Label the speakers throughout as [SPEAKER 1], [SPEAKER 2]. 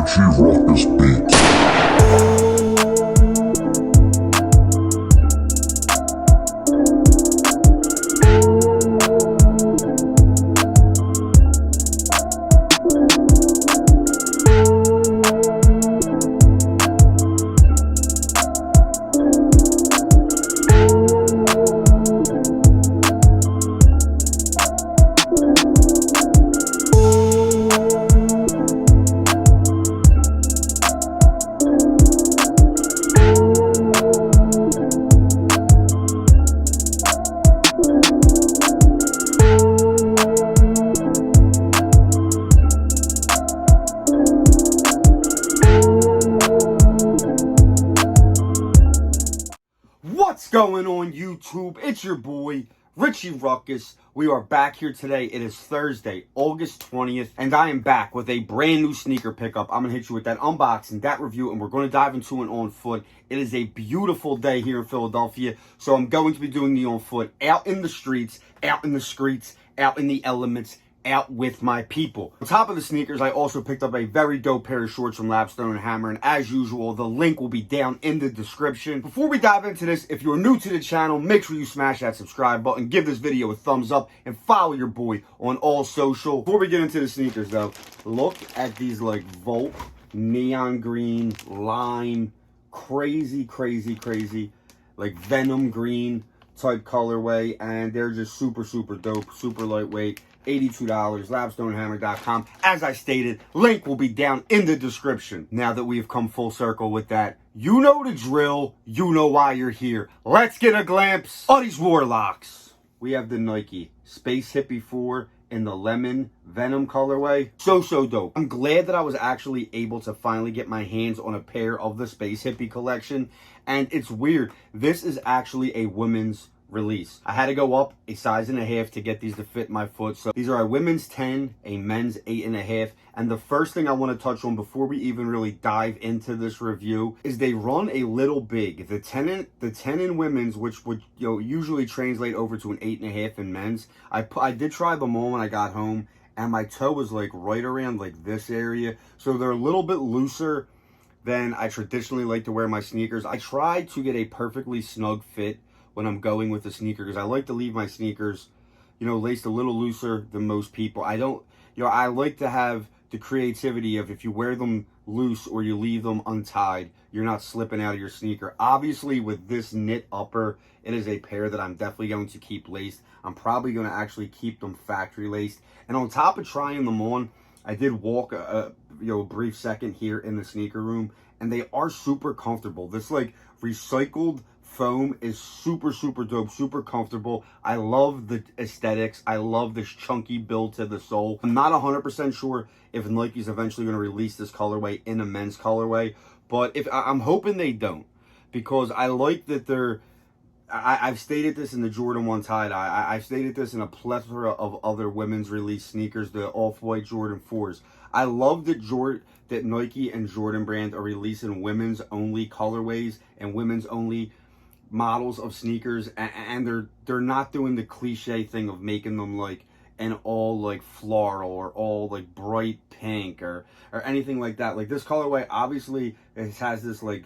[SPEAKER 1] Richie Ruckus Beats.
[SPEAKER 2] What's going on YouTube? It's your boy, Richie Ruckus. We are back here today. It is Thursday, August 20th, and I am back with a brand new sneaker pickup. I'm going to hit you with that unboxing, that review, and we're going to dive into it on foot. It is a beautiful day here in Philadelphia, so I'm going to be doing the on foot, out in the streets, out in the elements, out with my people. On top of the sneakers, I also picked up a very dope pair of shorts from Lapstone Hammer, and as usual, the link will be down in the description. Before we dive into this, if you're new to the channel, make sure you smash that subscribe button, give this video a thumbs up, and follow your boy on all social. Before we get into the sneakers though, look at these like Volt, neon green, lime, crazy, like Venom green type colorway, and they're just super dope, super lightweight. $82, lapstonehammer.com. As I stated, link will be down in the description. Now that we have come full circle with that, you know the drill, you know why you're here. Let's get a glimpse of these warlocks. We have the Nike Space Hippie 4 in the lemon Venom colorway. So dope. I'm glad that I was actually able to finally get my hands on a pair of the Space Hippie collection. And it's weird, this is actually a women's release. I had to go up a size and a half to get these to fit my foot. So these are a women's 10, a men's 8.5. And the first thing I want to touch on before we even really dive into this review is they run a little big. The 10 in women's, which would usually translate over to an 8.5 in men's. I did try them on when I got home, and my toe was like right around like this area. So they're a little bit looser than I traditionally like to wear my sneakers. I tried to get a perfectly snug fit when I'm going with the sneaker, because I like to leave my sneakers, laced a little looser than most people. I don't, I like to have the creativity of if you wear them loose or you leave them untied, you're not slipping out of your sneaker. Obviously, with this knit upper, it is a pair that I'm definitely going to keep laced. I'm probably going to actually keep them factory laced. And on top of trying them on, I did walk a brief second here in the sneaker room, and they are super comfortable. This like recycled foam is super dope, super comfortable. I love the aesthetics. I love this chunky build to the sole. I'm not 100% sure if Nike's eventually going to release this colorway in a men's colorway, but I'm hoping they don't, because I like that they're, I've stated this in the Jordan 1 tie-dye. I've stated this in a plethora of other women's release sneakers, the off-white Jordan 4s. I love that Nike and Jordan brand are releasing women's only colorways and women's only models of sneakers, and they're not doing the cliche thing of making them like an all like floral or all like bright pink or anything like that. Like this colorway, obviously it has this like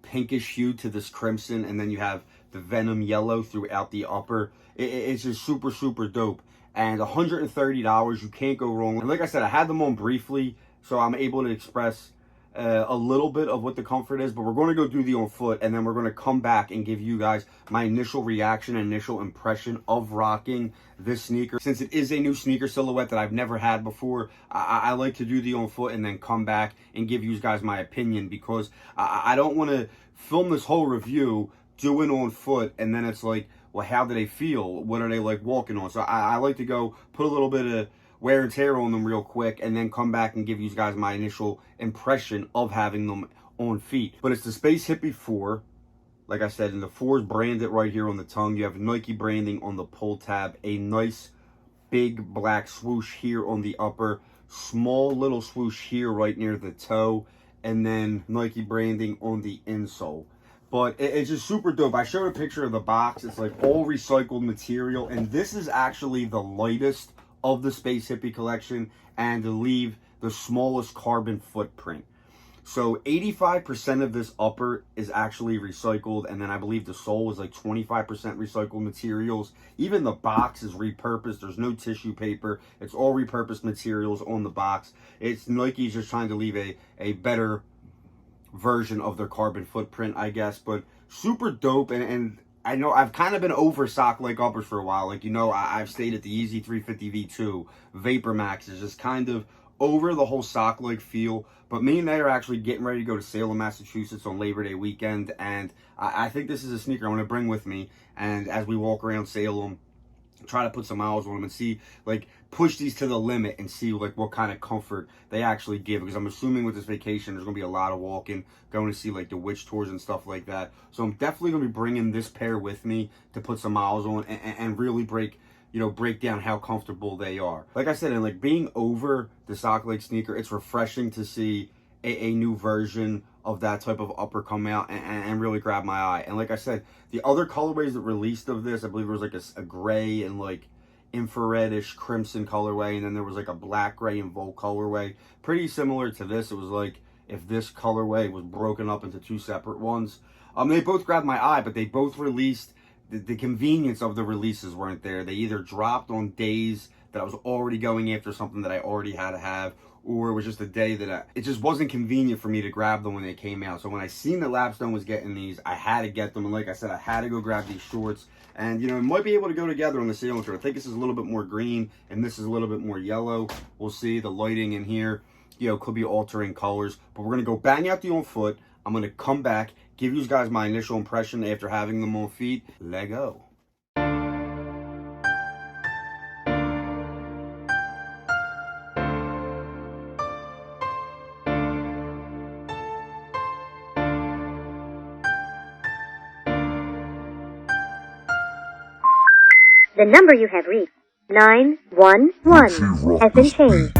[SPEAKER 2] pinkish hue to this crimson, and then you have the Venom yellow throughout the upper. It's just super dope, and $130, you can't go wrong. And like I said, I had them on briefly, so I'm able to express a little bit of what the comfort is, but we're going to go do the on foot, and then we're going to come back and give you guys my initial reaction, initial impression of rocking this sneaker. Since it is a new sneaker silhouette that I've never had before, I like to do the on foot and then come back and give you guys my opinion, because I don't want to film this whole review doing on foot and then it's like, well, how do they feel? What are they like walking on? So I like to go put a little bit of wear and tear on them real quick and then come back and give you guys my initial impression of having them on feet. But it's the Space Hippie 4, like I said, and the 4 is branded right here on the tongue. You have Nike branding on the pull tab, a nice big black swoosh here on the upper, small little swoosh here right near the toe, and then Nike branding on the insole. But it's just super dope. I showed a picture of the box. It's like all recycled material, and this is actually the lightest of the Space Hippie collection, and to leave the smallest carbon footprint. So 85% of this upper is actually recycled, and then I believe the sole is like 25% recycled materials. Even the box is repurposed. There's no tissue paper. It's all repurposed materials on the box. It's Nike's just trying to leave a better version of their carbon footprint, I guess. But super dope, and I know I've kind of been over sock like uppers for a while. Like, you know, I've stayed at the Easy 350 V2. Vapor Max is just kind of over the whole sock like feel. But me and they are actually getting ready to go to Salem, Massachusetts on Labor Day weekend, and I think this is a sneaker I'm going to bring with me. And as we walk around Salem, try to put some miles on them and see, like, push these to the limit and see, like, what kind of comfort they actually give. Because I'm assuming with this vacation, there's going to be a lot of walking, going to see, like, the witch tours and stuff like that. So I'm definitely going to be bringing this pair with me to put some miles on and really break down how comfortable they are. Like I said, and like being over the sock leg sneaker, it's refreshing to see a new version of that type of upper come out and really grab my eye. And like I said, the other colorways that released of this, I believe there was like a gray and like infrared-ish crimson colorway, and then there was like a black, gray, and Volt colorway. Pretty similar to this. It was like if this colorway was broken up into two separate ones. They both grabbed my eye, but they both released. The convenience of the releases weren't there. They either dropped on days that I was already going after something that I already had to have, or it was just a day that it just wasn't convenient for me to grab them when they came out. So when I seen that Lapstone was getting these, I had to get them. And like I said, I had to go grab these shorts. And, you know, it might be able to go together on the Salem tour. I think this is a little bit more green, and this is a little bit more yellow. We'll see. The lighting in here, you know, could be altering colors. But we're going to go bang out the on foot. I'm going to come back, give you guys my initial impression after having them on feet. Let go.
[SPEAKER 3] The number you have reached, 911, has been changed.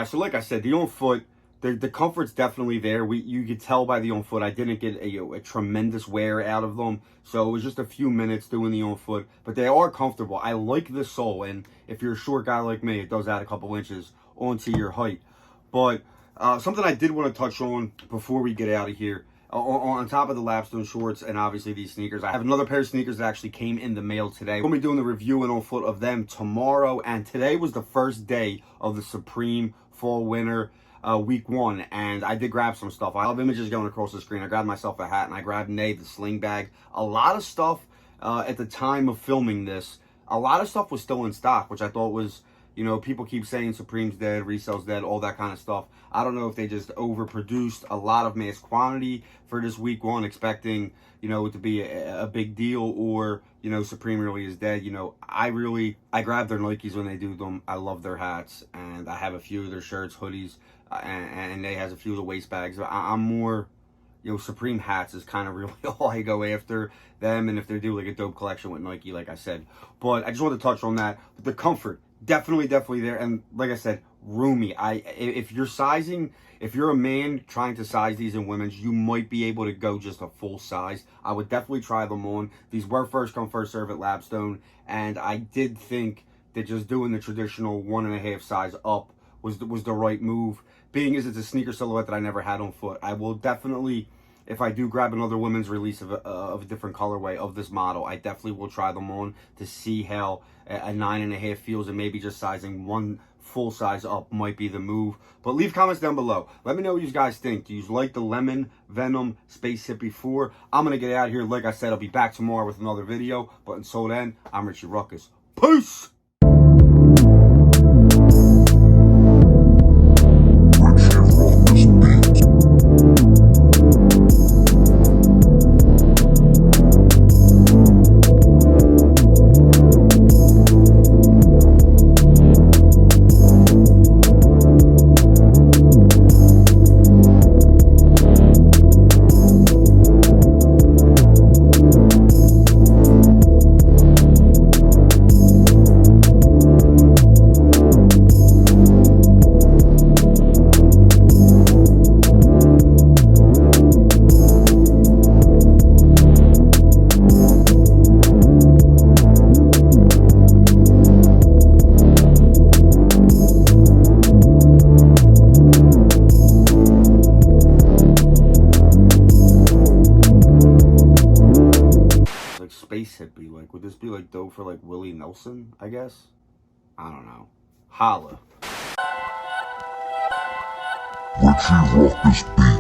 [SPEAKER 2] So like I said, the on foot, the comfort's definitely there. You could tell by the on foot, I didn't get a tremendous wear out of them. So it was just a few minutes doing the on foot, but they are comfortable. I like the sole, and if you're a short guy like me, it does add a couple inches onto your height. But something I did want to touch on before we get out of here, on top of the Lapstone shorts and obviously these sneakers, I have another pair of sneakers that actually came in the mail today. We'll be doing the review and on foot of them tomorrow, and today was the first day of the Supreme Fall Winter week 1, and I did grab some stuff. I have images going across the screen. I grabbed myself a hat, and I grabbed Nay the sling bag. A lot of stuff at the time of filming this, a lot of stuff was still in stock, which I thought was, you know, people keep saying Supreme's dead, resale's dead, all that kind of stuff. I don't know if they just overproduced a lot of mass quantity for this week 1, expecting, you know, it to be a big deal, or, you know, Supreme really is dead. You know, I grab their Nikes when they do them. I love their hats, and I have a few of their shirts, hoodies, and they has a few of the waist bags. I'm more, you know, Supreme hats is kind of really all I go after them, and if they do like a dope collection with Nike, like I said. But I just wanted to touch on that. But the comfort, definitely there, and like I said, roomy. If you're a man trying to size these in women's, you might be able to go just a full size. I would definitely try them on. These were first come first serve at Lapstone, and I did think that just doing the traditional 1.5 size up was the right move. Being as it's a sneaker silhouette that I never had on foot, I will definitely if I do grab another women's release of a different colorway of this model, I definitely will try them on to see how a 9.5 feels, and maybe just sizing one full size up might be the move. But leave comments down below. Let me know what you guys think. Do you like the lemon Venom Space Hippie 4? I'm going to get out of here. Like I said, I'll be back tomorrow with another video. But until then, I'm Richie Ruckus. Peace! Space Hippie, like, would this be like dope for like Willie Nelson, I guess? I don't know. Holla.
[SPEAKER 1] Richie Ruckus beat.